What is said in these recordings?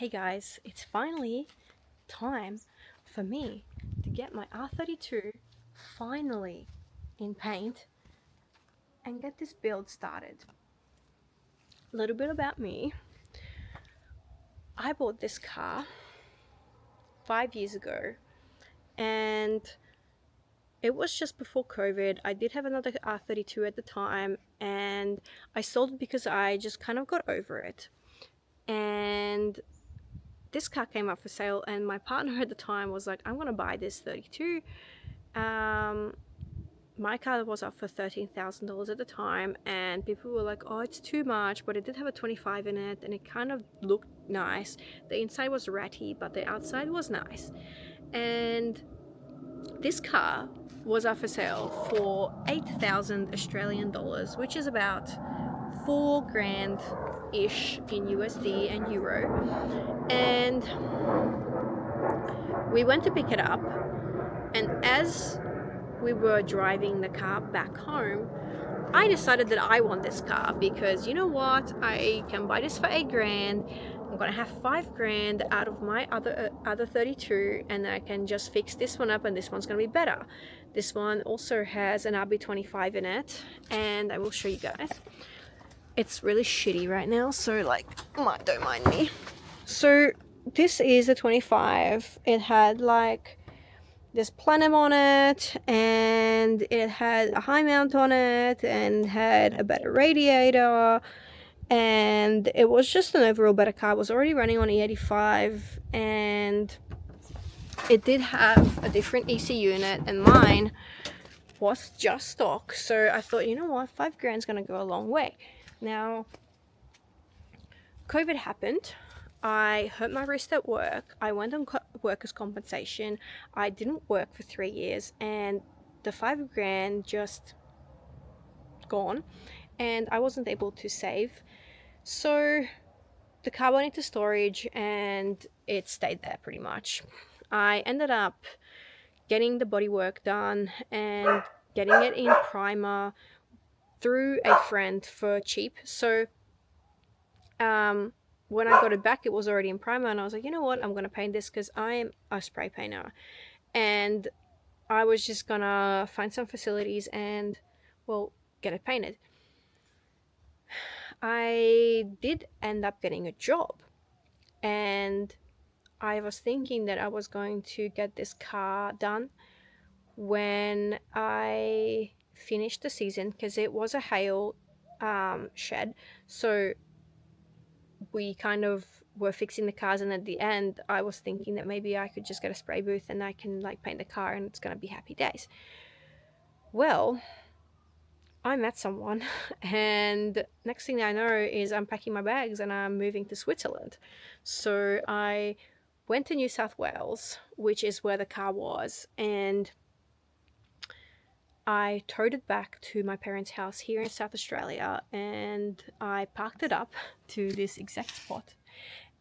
Hey guys, it's finally time for me to get my R32 finally in paint and get this build started. A little bit about me. I bought this car 5 years ago and it was just before COVID. I did have another R32 at the time and I sold it because I just kind of got over it. And this car came up for sale and my partner at the time was like, I'm gonna buy this 32. My car was up for $13,000 at the time and people were like, oh, it's too much, but it did have a 25 in it and it kind of looked nice. The inside was ratty, but the outside was nice. And this car was up for sale for 8,000 Australian dollars, which is about 4 grand ish in USD and Euro. And we went to pick it up, and as we were driving the car back home, I decided that I want this car because you know what, I can buy this for 8 grand. I'm gonna have 5 grand out of my other 32 and I can just fix this one up and this one's gonna be better. This one also has an RB25 in it and I will show you guys. It's really shitty right now, so like don't mind me. So this is a 25. It had like this plenum on it and it had a high mount on it and had a better radiator, and it was just an overall better car. It was already running on E85 and it did have a different ECU in it, and mine was just stock. So I thought, you know what, 5 grand's gonna go a long way. Now COVID happened. I hurt my wrist at work. I went on workers' compensation. I didn't work for 3 years and the 5 grand just gone and I wasn't able to save. So the car went into storage and it stayed there pretty much. I ended up getting the bodywork done and getting it in primer through a friend for cheap. So when I got it back, it was already in primer and I was like, you know what, I'm going to paint this because I'm a spray painter. And I was just going to find some facilities and, well, get it painted. I did end up getting a job and I was thinking that I was going to get this car done when I finished the season because it was a hail shed. So we kind of were fixing the cars, and at the end I was thinking that maybe I could just get a spray booth and I can like paint the car and it's gonna be happy days. Well, I met someone and next thing I know is I'm packing my bags and I'm moving to Switzerland. So I went to New South Wales, which is where the car was, and I towed it back to my parents' house here in South Australia and I parked it up to this exact spot,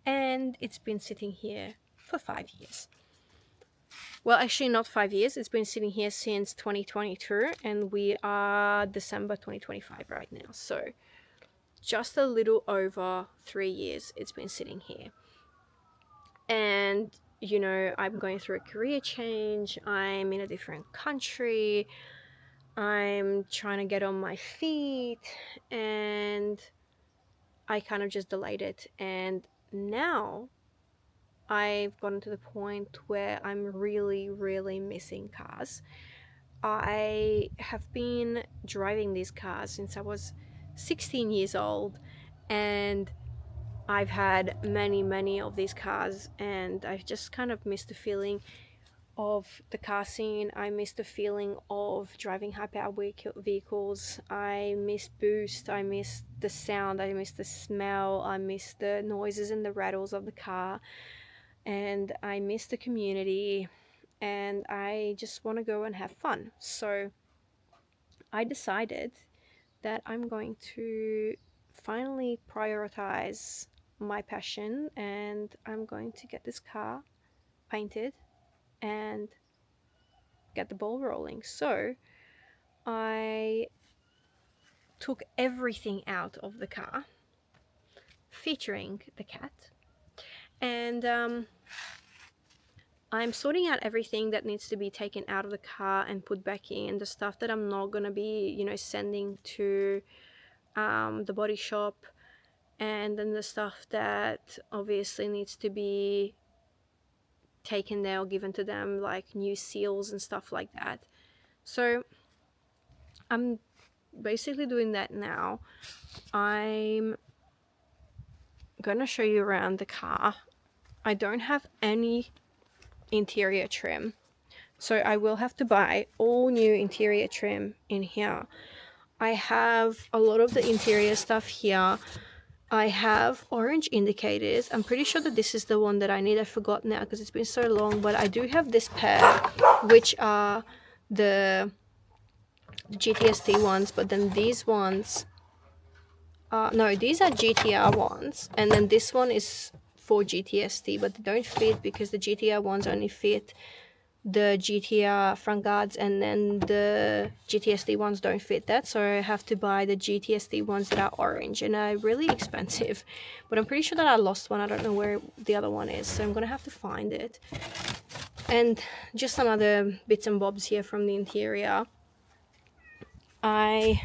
and it's been sitting here for 5 years. Well, actually not 5 years, it's been sitting here since 2022 and we are December 2025 right now. So just a little over 3 years it's been sitting here. And you know, I'm going through a career change, I'm in a different country, I'm trying to get on my feet, and I kind of just delayed it. And now I've gotten to the point where I'm really, really missing cars. I have been driving these cars since I was 16 years old, and I've had many of these cars, and I've just kind of missed the feeling of the car scene. I miss the feeling of driving high-powered vehicles. I miss boost, I miss the sound, I miss the smell, I miss the noises and the rattles of the car, and I miss the community, and I just want to go and have fun. So I decided that I'm going to finally prioritize my passion and I'm going to get this car painted and get the ball rolling. So I took everything out of the car, featuring the cat, And I'm sorting out everything that needs to be taken out of the car and put back in, the stuff that I'm not gonna be, you know, sending to the body shop, and then the stuff that obviously needs to be taken there or given to them, like new seals and stuff like that. So I'm basically doing that now. I'm gonna show you around the car. I don't have any interior trim, so I will have to buy all new interior trim in here. I have a lot of the interior stuff here. I have orange indicators. I'm pretty sure that this is the one that I need. I forgot now because it's been so long, but I do have this pair, which are the GTST ones, but then these ones no, these are GTR ones, and then this one is for GTST, but they don't fit because the GTR ones only fit the GTR front guards, and then the GTST ones don't fit that, so I have to buy the GTST ones that are orange, and are really expensive. But I'm pretty sure that I lost one. I don't know where the other one is, so I'm gonna have to find it. And just some other bits and bobs here from the interior. I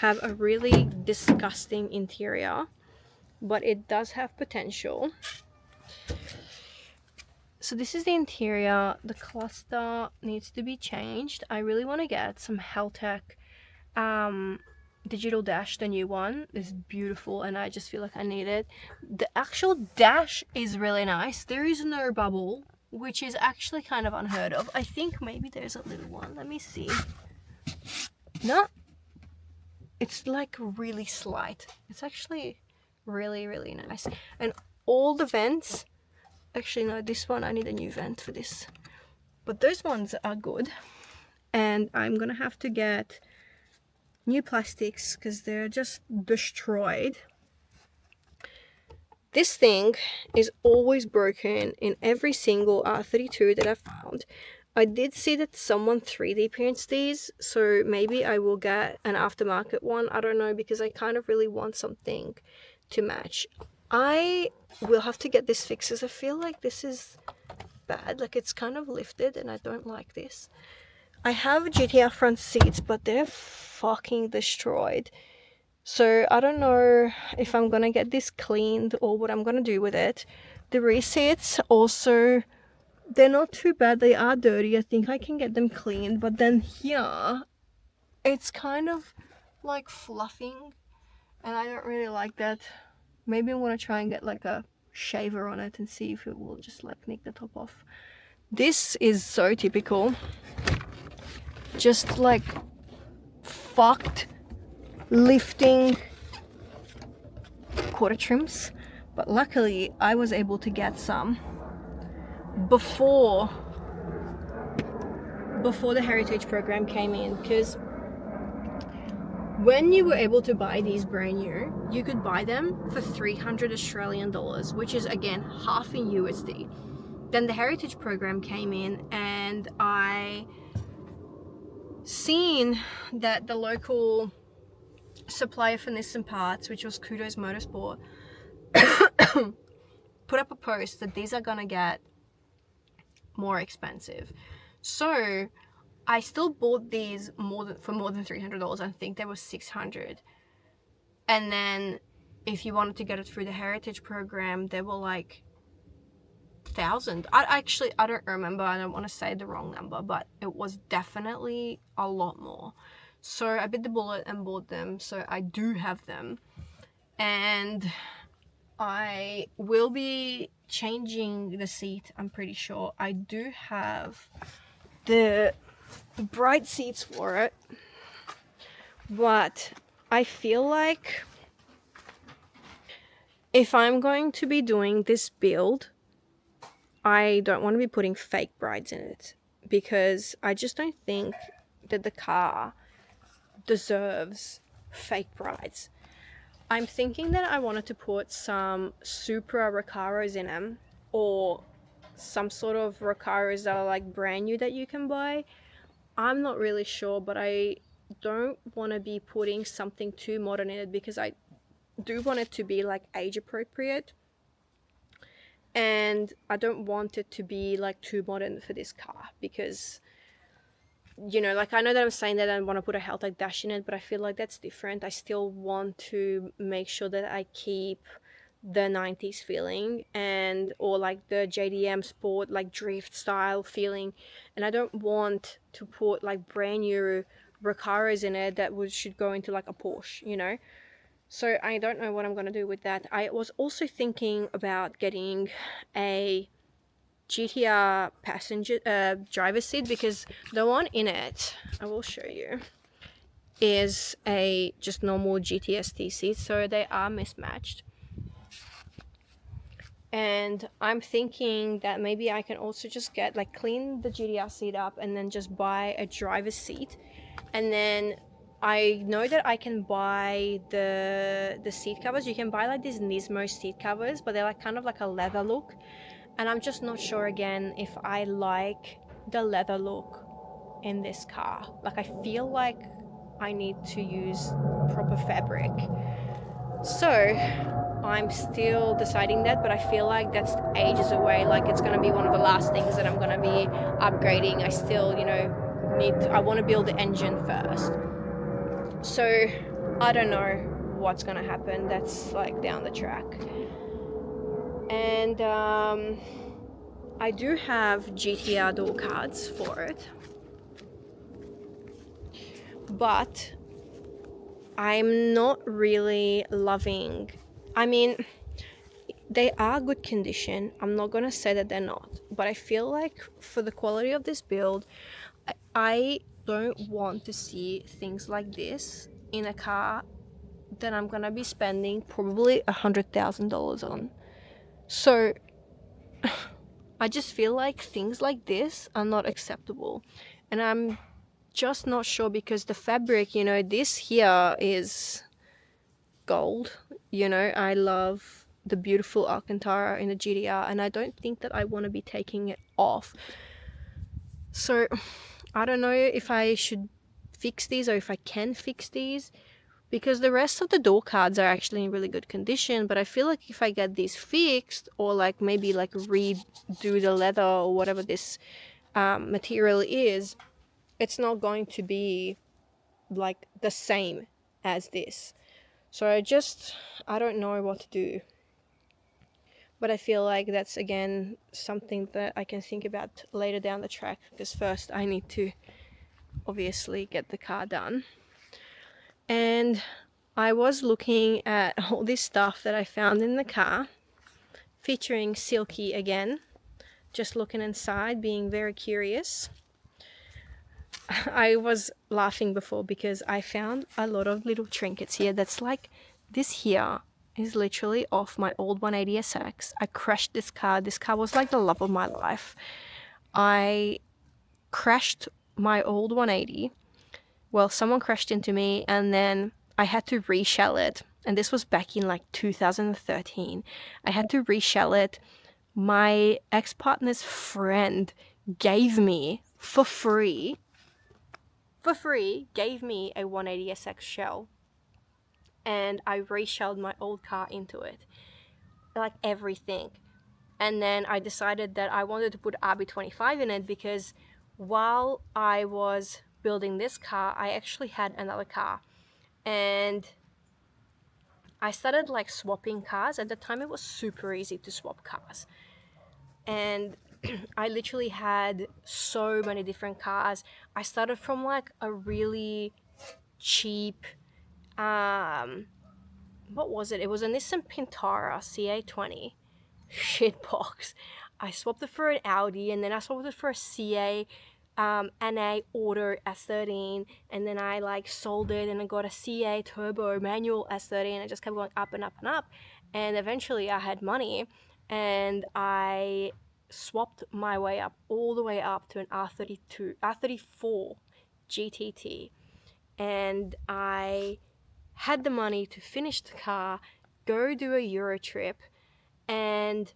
have a really disgusting interior, but it does have potential. So this is the interior. The cluster needs to be changed. I really want to get some Heltec digital dash. The new one is beautiful and I just feel like I need it. The actual dash is really nice. There is no bubble, which is actually kind of unheard of. I think maybe there's a little one. Let me see. No, it's like really slight. It's actually really, really nice. And all the vents, actually no, this one I need a new vent for this, but those ones are good. And I'm gonna have to get new plastics because they're just destroyed. This thing is always broken in every single R32 that I've found. I did see that someone 3D prints these, so maybe I will get an aftermarket one. I don't know, because I kind of really want something to match. I will have to get this fixed because I feel like this is bad. Like it's kind of lifted and I don't like this. I have GTR front seats, but they're fucking destroyed. So I don't know if I'm gonna get this cleaned or what I'm gonna do with it. The rear seats also, they're not too bad. They are dirty. I think I can get them cleaned. But then here, it's kind of like fluffing. And I don't really like that. Maybe I'm going to try and get like a shaver on it and see if it will just like nick the top off. This is so typical. Just like fucked lifting quarter trims. But luckily I was able to get some before the heritage program came in, because when you were able to buy these brand new, you could buy them for 300 Australian dollars, which is again half in USD. Then the heritage program came in and I seen that the local supplier for Nissan parts, which was Kudos Motorsport, put up a post that these are gonna get more expensive. So I still bought these for more than $300. I think they were $600. And then if you wanted to get it through the heritage program, they were like $1,000. I don't remember. I don't want to say the wrong number, but it was definitely a lot more. So I bit the bullet and bought them. So I do have them, and I will be changing the seat. I'm pretty sure I do have the bright seats for it, but I feel like if I'm going to be doing this build, I don't want to be putting fake brides in it, because I just don't think that the car deserves fake brides. I'm thinking that I wanted to put some Supra Recaros in them, or some sort of Recaros that are like brand new that you can buy. I'm not really sure, but I don't want to be putting something too modern in it because I do want it to be like age appropriate. And I don't want it to be like too modern for this car because, you know, like I know that I'm saying that I want to put a Haltech dash in it, but I feel like that's different. I still want to make sure that I keep the 90s feeling, and or like the JDM sport like drift style feeling, and I don't want to put like brand new Recaros in it that should go into like a Porsche, you know. So I don't know what I'm going to do with that. I was also thinking about getting a GTR passenger driver's seat, because the one in it, I will show you, is a just normal GTST seat, so they are mismatched. And I'm thinking that maybe I can also just get like clean the GTR seat up and then just buy a driver's seat. And then I know that I can buy the seat covers. You can buy like these Nismo seat covers, but they're like kind of like a leather look. And I'm just not sure again if I like the leather look in this car. Like I feel like I need to use proper fabric. So I'm still deciding that, but I feel like that's ages away. Like it's gonna be one of the last things that I'm gonna be upgrading. I still, you know, I want to build the engine first. So I don't know what's gonna happen. That's like down the track. And I do have GTR door cards for it, but I'm not really loving. I mean, they are good condition. I'm not gonna say that they're not, but I feel like for the quality of this build, I don't want to see things like this in a car that I'm gonna be spending probably $100,000 on. So I just feel like things like this are not acceptable, and I'm just not sure because the fabric, you know, this here is gold. You know, I love the beautiful Alcantara in the GTR, and I don't think that I want to be taking it off. So I don't know if I should fix these or if I can fix these, because the rest of the door cards are actually in really good condition, but I feel like if I get these fixed or like maybe like redo the leather or whatever this material is, it's not going to be like the same as this. So I don't know what to do. But I feel like that's again something that I can think about later down the track, because first I need to obviously get the car done. And I was looking at all this stuff that I found in the car, featuring Silky again, just looking inside, being very curious. I was laughing before because I found a lot of little trinkets here. That's like, this here is literally off my old 180SX. I crashed this car. This car was like the love of my life. I crashed my old 180. Well, someone crashed into me and then I had to reshell it. And this was back in like 2013. I had to reshell it. My ex-partner's friend gave me for free, gave me a 180SX shell. And I reshelled my old car into it. Like everything. And then I decided that I wanted to put RB25 in it because while I was building this car, I actually had another car. And I started like swapping cars. At the time, it was super easy to swap cars. And I literally had so many different cars. I started from like a really cheap, what was it? It was a Nissan Pintara CA20 shitbox. I swapped it for an Audi, and then I swapped it for a CA NA Auto S13, and then I like sold it and I got a CA Turbo manual S13, and I just kept going up and up and up. And eventually I had money and I swapped my way up all the way up to an R34 GTT, and I had the money to finish the car, go do a Euro trip, and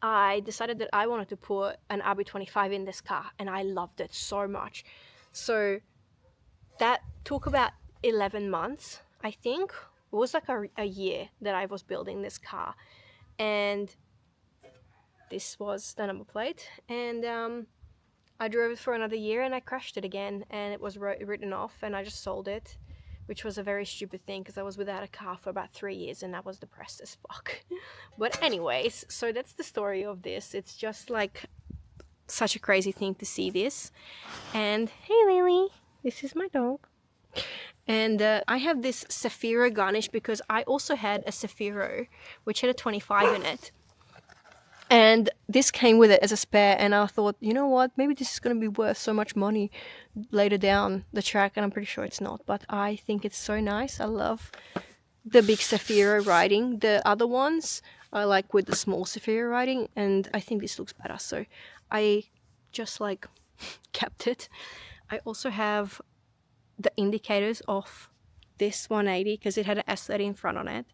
I decided that I wanted to put an RB25 in this car, and I loved it so much. So that took about 11 months, I think. It was like a year that I was building this car. And this was the number plate, and I drove it for another year and I crashed it again, and it was written off, and I just sold it, which was a very stupid thing because I was without a car for about 3 years and I was depressed as fuck. But anyways, so that's the story of this. It's just like such a crazy thing to see this. And hey Lily, this is my dog. And I have this Safiro garnish because I also had a Safiro which had a 25 in it. And this came with it as a spare, and I thought, you know what, maybe this is going to be worth so much money later down the track, and I'm pretty sure it's not, but I think it's so nice. I love the big Safiro writing. The other ones I like with the small Safiro writing, and I think this looks better, so I just like kept it. I also have the indicators of this 180 because it had an S30 in front on it,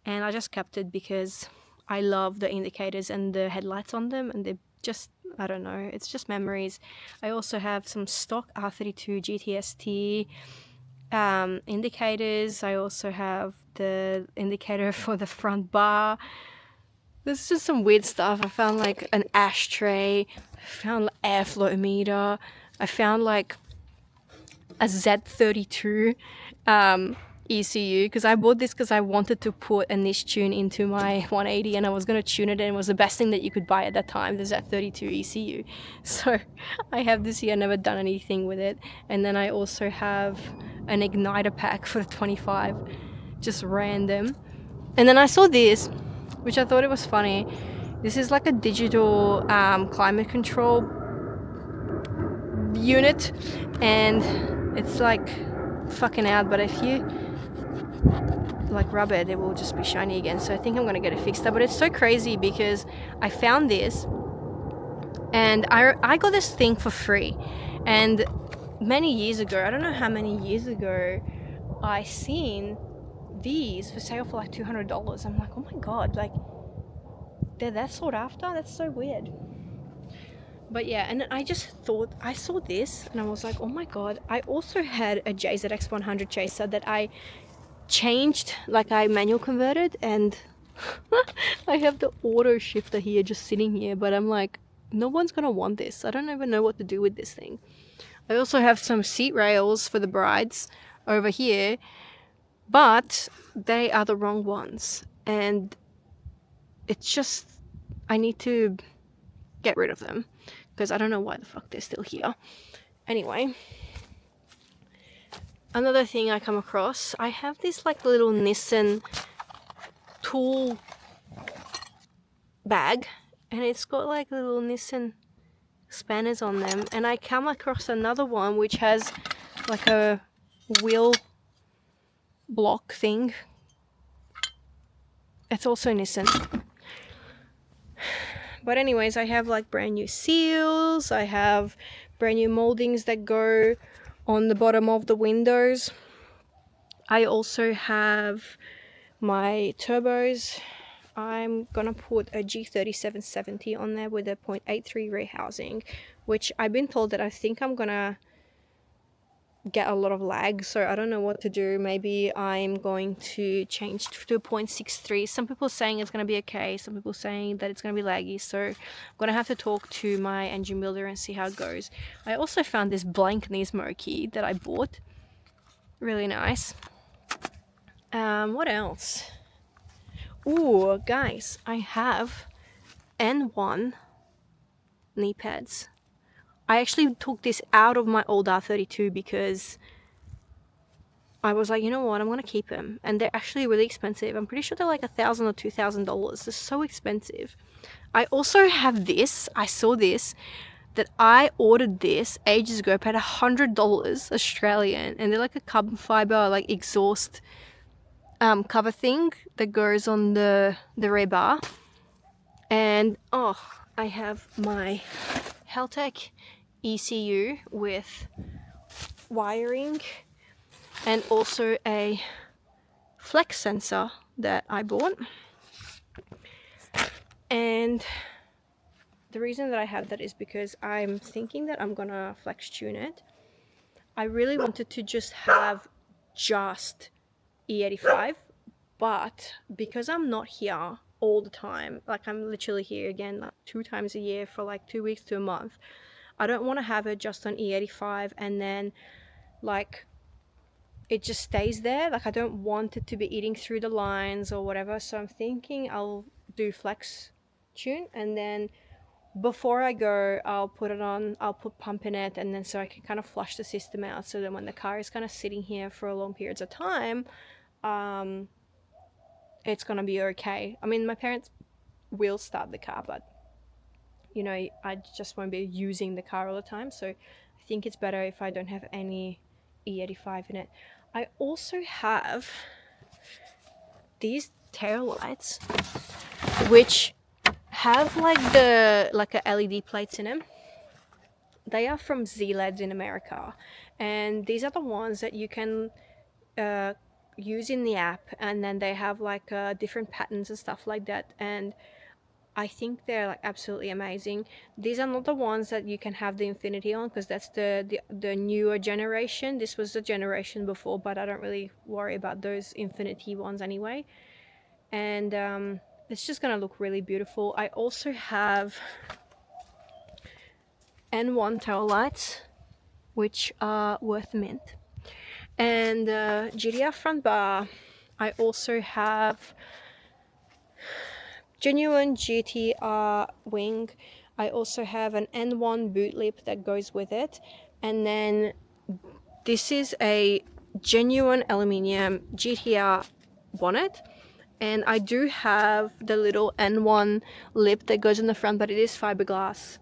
and I just kept it because I love the indicators and the headlights on them, and they're just, I don't know, it's just memories. I also have some stock R32 GTST indicators. I also have the indicator for the front bar. There's just some weird stuff. I found like an ashtray, I found an airflow meter, I found like a Z32 ECU, because I bought this because I wanted to put a niche tune into my 180 and I was going to tune it, and it was the best thing that you could buy at that time, the Z32 ECU. So I have this here, never done anything with it. And then I also have an igniter pack for the 25, just random. And then I saw this, which I thought it was funny. This is like a digital climate control unit, and it's like fucking out, but if you like rub it, it will just be shiny again. So I think I'm gonna get it fixed up. But it's so crazy because I found this and I got this thing for free, and many years ago, I don't know how many years ago, I seen these for sale for like $200. I'm like, oh my god, like they're that sought after? That's so weird. But yeah, and I just thought, I saw this and I was like, oh my god. I also had a JZX 100 chaser that I changed, like I manual converted, and I have the auto shifter here just sitting here, but I'm like, no one's gonna want this. I don't even know what to do with this thing. I also have some seat rails for the brides over here, but they are the wrong ones, and it's just, I need to get rid of them because I don't know why the fuck they're still here. Anyway, another thing I come across, I have this like little Nissan tool bag, and it's got like little Nissan spanners on them, and I come across another one which has like a wheel block thing. It's also Nissan. But anyways, I have like brand new seals, I have brand new moldings that go on the bottom of the windows. I also have my turbos. I'm gonna put a G3770 on there with a 0.83 rear housing, which I've been told that I think I'm gonna get a lot of lag, so I don't know what to do. Maybe I'm going to change to 0.63. Some people saying it's going to be okay, some people saying that it's going to be laggy, so I'm going to have to talk to my engine builder and see how it goes. I also found this blank Nismo key that I bought, really nice. What else? Ooh, guys, I have N1 knee pads. I actually took this out of my old R32 because I was like, you know what, I'm gonna keep them, and they're actually really expensive. I'm pretty sure they're like $1,000 or $2,000. They're so expensive. I also have this. I saw this, that I ordered this ages ago, paid $100 Australian, and they're like a carbon fiber like exhaust cover thing that goes on the rear bar. And oh, I have my Heltec ECU with wiring, and also a flex sensor that I bought. And the reason that I have that is because I'm thinking that I'm gonna flex tune it. I really wanted to just have just E85, but because I'm not here all the time. Like, I'm literally here again like 2 times a year for like 2 weeks to a month. I don't want to have it just on E85 and then like it just stays there. Like, I don't want it to be eating through the lines or whatever. So I'm thinking I'll do flex tune, and then before I go, I'll put pump in it, and then so I can kind of flush the system out, so that when the car is kind of sitting here for a long periods of time, it's gonna be okay. I mean, my parents will start the car, but you know, I just won't be using the car all the time. So I think it's better if I don't have any E85 in it. I also have these tail lights, which have like a LED plates in them. They are from Z-Leds in America, and these are the ones that you can use in the app, and then they have like different patterns and stuff like that, and I think they're like absolutely amazing. These are not the ones that you can have the infinity on, because that's the newer generation. This was the generation before, but I don't really worry about those infinity ones anyway. And it's just gonna look really beautiful. I also have N1 tail lights, which are worth mint. And GTR front bar, I also have genuine GTR wing. I also have an N1 boot lip that goes with it. And then this is a genuine aluminium GTR bonnet. And I do have the little N1 lip that goes in the front, but it is fiberglass.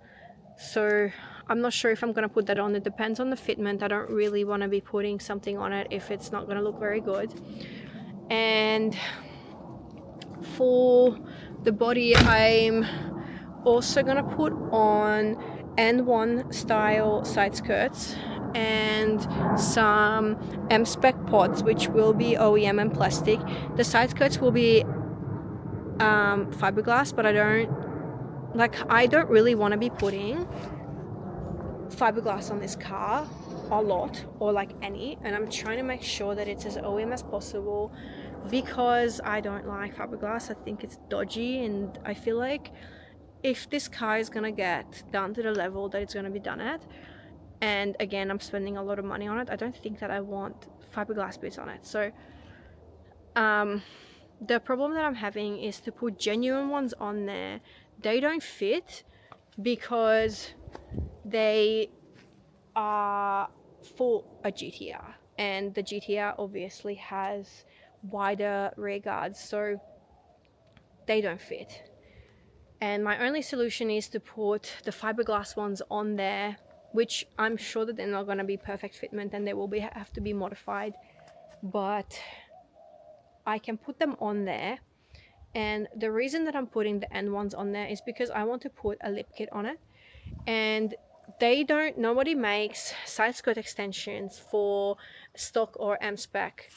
So I'm not sure if I'm going to put that on. It depends on the fitment. I don't really want to be putting something on it if it's not going to look very good. And for the body, I'm also going to put on N1 style side skirts and some M-Spec pods, which will be OEM and plastic. The side skirts will be fiberglass, but I don't really want to be putting fiberglass on this car a lot, or like any, and I'm trying to make sure that it's as OEM as possible, because I don't like fiberglass. I think it's dodgy, and I feel like if this car is gonna get done to the level that it's gonna be done at, and again I'm spending a lot of money on it, I don't think that I want fiberglass bits on it. So the problem that I'm having is to put genuine ones on there. They don't fit because they are for a GTR, and the GTR obviously has wider rear guards, so they don't fit. And my only solution is to put the fiberglass ones on there, which I'm sure that they're not going to be perfect fitment and they will have to be modified, but I can put them on there. And the reason that I'm putting the N1s on there is because I want to put a lip kit on it, and nobody makes side skirt extensions for stock or M-Spec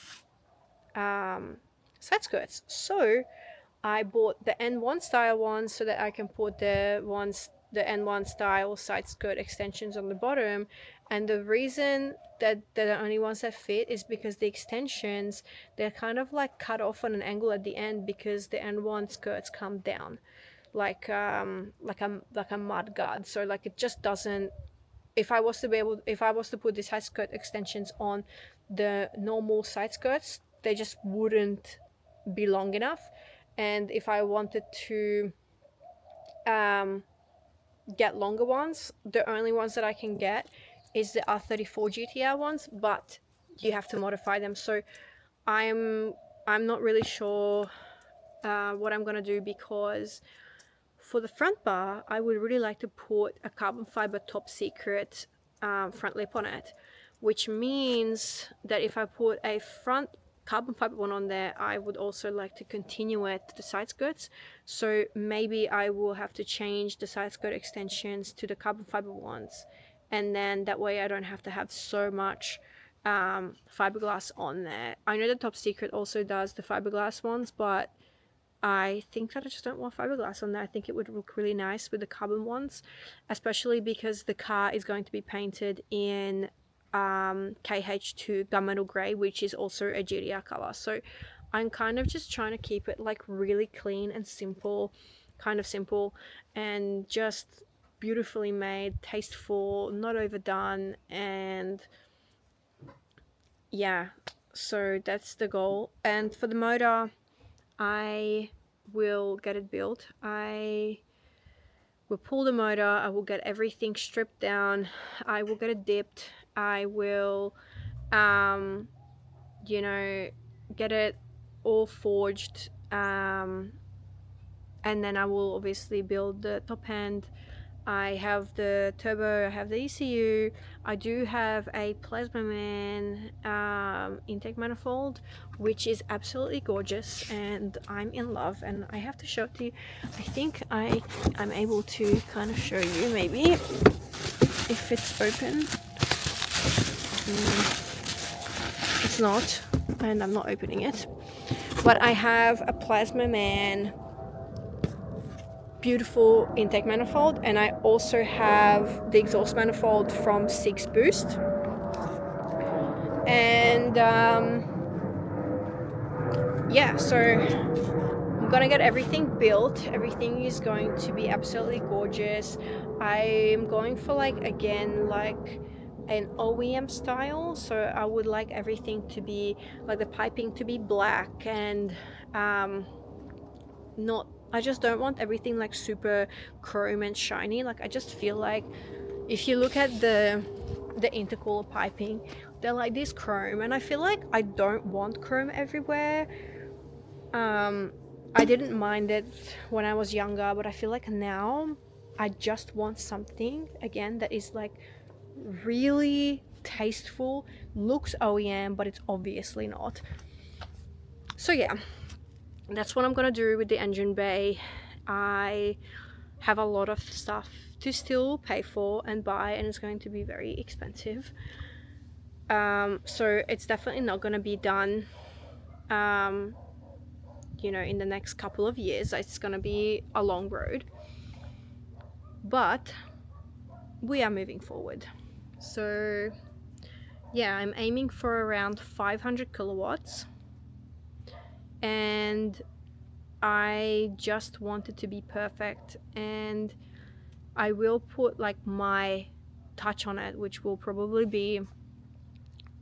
side skirts. So I bought the N1 style ones so that I can put the N1 style side skirt extensions on the bottom. And the reason that they're the only ones that fit is because the extensions, they're kind of like cut off on an angle at the end, because the N1 skirts come down like a mud guard. So like it just doesn't, if I was to put the side skirt extensions on the normal side skirts, they just wouldn't be long enough. And if I wanted to get longer ones, the only ones that I can get is the R34 GTR ones, but you have to modify them. So I'm not really sure what I'm gonna do, because for the front bar, I would really like to put a carbon fiber top secret front lip on it, which means that if I put a front carbon fiber one on there, I would also like to continue it to the side skirts. So maybe I will have to change the side skirt extensions to the carbon fiber ones, and then that way I don't have to have so much fiberglass on there. I know the Top Secret also does the fiberglass ones, but I think that I just don't want fiberglass on there. I think it would look really nice with the carbon ones, especially because the car is going to be painted in KH2 gunmetal grey, which is also a GTR color. So I'm kind of just trying to keep it like really clean and simple, kind of simple, and just beautifully made, tasteful, not overdone. And yeah, so that's the goal. And for the motor, I will get it built. I will pull the motor, I will get everything stripped down, I will get it dipped, I will you know, get it all forged, and then I will obviously build the top end. I have the turbo, I have the ECU, I do have a Plasma Man intake manifold, which is absolutely gorgeous, and I'm in love, and I have to show it to you. I think I'm able to kind of show you, maybe, if it's open. It's not, and I'm not opening it, but I have a Plasma Man beautiful intake manifold, and I also have the exhaust manifold from 6 Boost. And yeah, so I'm gonna get everything built. Everything is going to be absolutely gorgeous. I'm going for, like, again, like an OEM style, so I would like everything to be like the piping to be black, and not, I just don't want everything like super chrome and shiny. Like, I just feel like if you look at the intercooler piping, they're like this chrome, and I feel like I don't want chrome everywhere. I didn't mind it when I was younger, but I feel like now I just want something again that is like really tasteful, looks OEM, but it's obviously not. So yeah, that's what I'm gonna do with the engine bay. I have a lot of stuff to still pay for and buy, and it's going to be very expensive. So it's definitely not gonna be done you know, in the next couple of years. It's gonna be a long road, but we are moving forward. So yeah, I'm aiming for around 500 kilowatts, and I just want it to be perfect, and I will put like my touch on it, which will probably be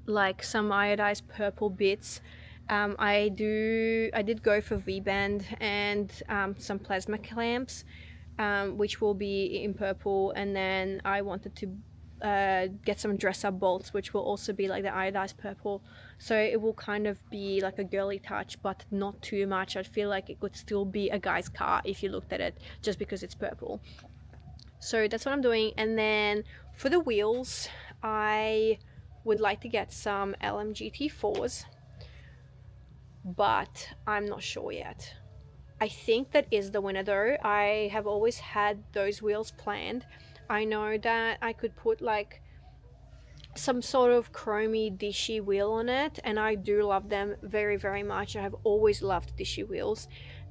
like some iodized purple bits. I did go for V-band and some plasma clamps, which will be in purple, and then I wanted to get some dress-up bolts, which will also be like the iodized purple, so it will kind of be like a girly touch, but not too much. I feel like it could still be a guy's car if you looked at it, just because it's purple. So that's what I'm doing. And then for the wheels, I would like to get some LMGT4s, but I'm not sure yet. I think that is the winner though. I have always had those wheels planned. I know that I could put like some sort of chromy dishy wheel on it, and I do love them very, very much. I have always loved dishy wheels,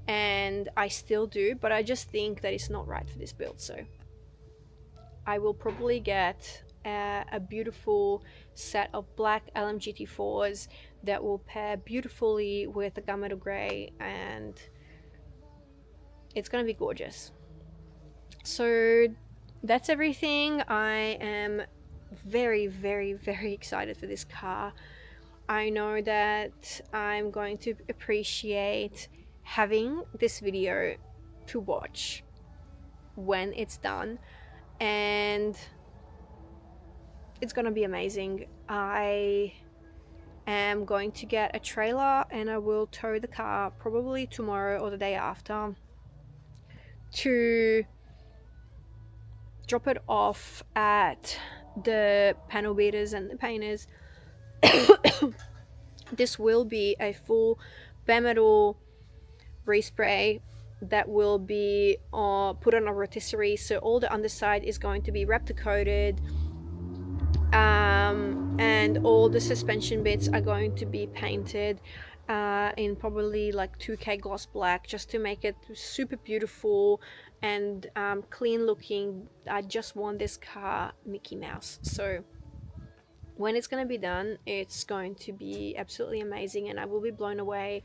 and I still do, but I just think that it's not right for this build. So I will probably get a beautiful set of black LMGT4s that will pair beautifully with the gunmetal grey, and it's gonna be gorgeous. So that's everything. I am very, very, very excited for this car. I know that I'm going to appreciate having this video to watch when it's done, and it's gonna be amazing. I am going to get a trailer, and I will tow the car probably tomorrow or the day after to drop it off at the panel beaters and the painters. This will be a full bare metal respray that will be put on a rotisserie, so all the underside is going to be Raptor coated, and all the suspension bits are going to be painted in probably like 2K gloss black, just to make it super beautiful and clean looking. I just want this car Mickey Mouse. So when it's going to be done, it's going to be absolutely amazing, and I will be blown away,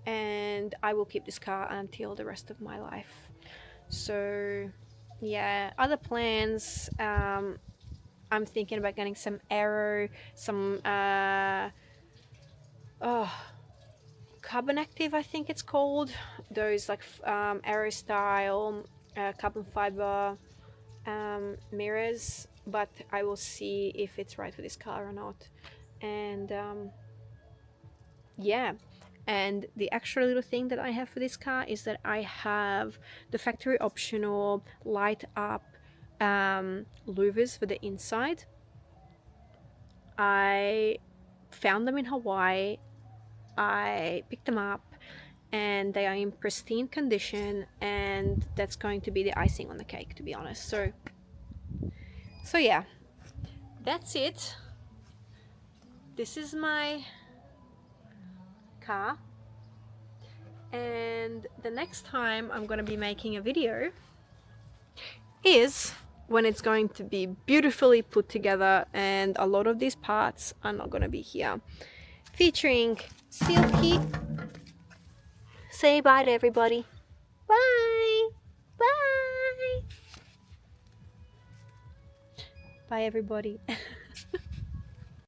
and I will keep this car until the rest of my life. So yeah, other plans, I'm thinking about getting some aero, some oh, carbon active, I think it's called, those like aero style carbon fiber mirrors, but I will see if it's right for this car or not. And yeah, and the extra little thing that I have for this car is that I have the factory optional light up louvers for the inside. I found them in Hawaii. I picked them up and they are in pristine condition, and that's going to be the icing on the cake, to be honest. So yeah, that's it. This is my car, and the next time I'm gonna be making a video is when it's going to be beautifully put together, and a lot of these parts are not gonna be here. Featuring Silky. Say bye to everybody. Bye. Bye. Bye everybody.